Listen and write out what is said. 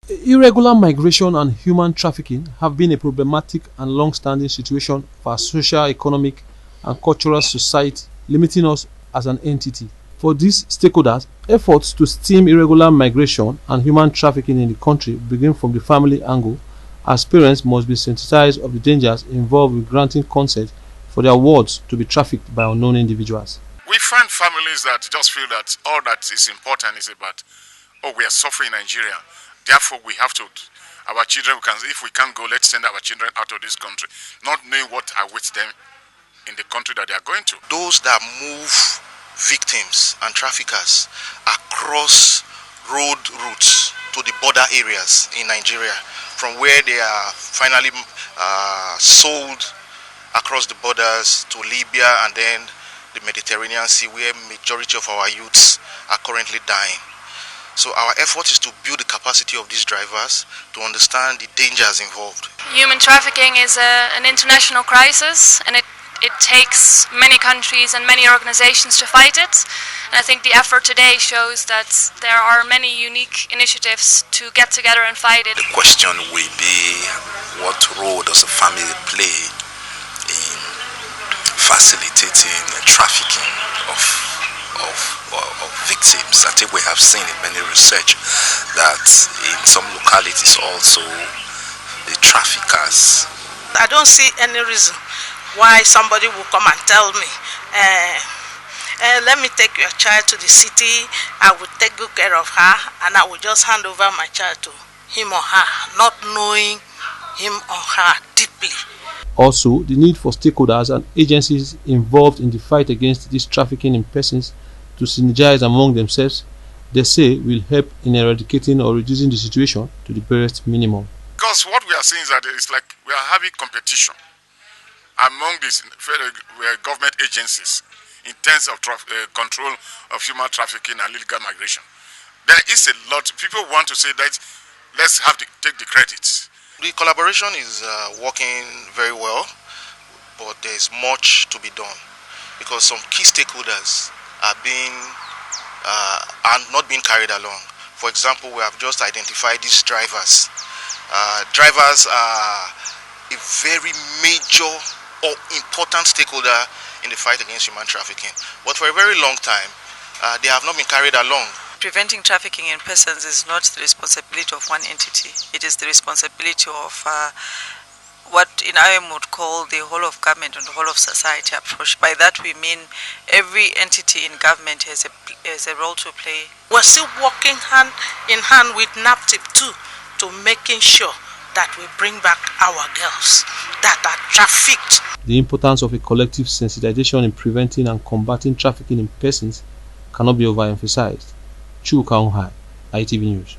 Irregular migration and human trafficking have been a problematic and long-standing situation for our social, economic, and cultural society, limiting us as an entity. For these stakeholders, efforts to stem irregular migration and human trafficking in the country begin from the family angle, as parents must be sensitized of the dangers involved with granting consent for their wards to be trafficked by unknown individuals. We find families that just feel that all that is important is about, oh, we are suffering in Nigeria. Therefore, we have to, our children, if we can't go, let's send our children out of this country, not knowing what awaits them in the country that they are going to. Those that move victims and traffickers across road routes to the border areas in Nigeria, from where they are finally sold across the borders to Libya and then the Mediterranean Sea, where majority of our youths are currently dying. So our effort is to build the capacity of these drivers to understand the dangers involved. Human trafficking is an international crisis, and it takes many countries and many organizations to fight it. And I think the effort today shows that there are many unique initiatives to get together and fight it. The question will be, what role does the family play in facilitating the trafficking of victims? I think we have seen in many research that in some localities also the traffickers. I don't see any reason why somebody will come and tell me, let me take your child to the city, I will take good care of her, and I will just hand over my child to him or her, not knowing him or her deeply. Also, the need for stakeholders and agencies involved in the fight against this trafficking in persons to synergize among themselves, they say, will help in eradicating or reducing the situation to the barest minimum. Because what we are seeing is that it's like we are having competition among these government agencies in terms of control of human trafficking and illegal migration. There is a lot. People want to say that let's take the credits. The collaboration is working very well, but there is much to be done because some key stakeholders are not being carried along. For example, we have just identified these drivers. Drivers are a very major or important stakeholder in the fight against human trafficking. But for a very long time, they have not been carried along. Preventing trafficking in persons is not the responsibility of one entity. It is the responsibility of what in IOM would call the whole of government and the whole of society approach. By that we mean every entity in government has a role to play. We're still working hand in hand with NAPTIP too, to making sure that we bring back our girls that are trafficked. The importance of a collective sensitization in preventing and combating trafficking in persons cannot be overemphasized. Chu Kaunghai, ITV News.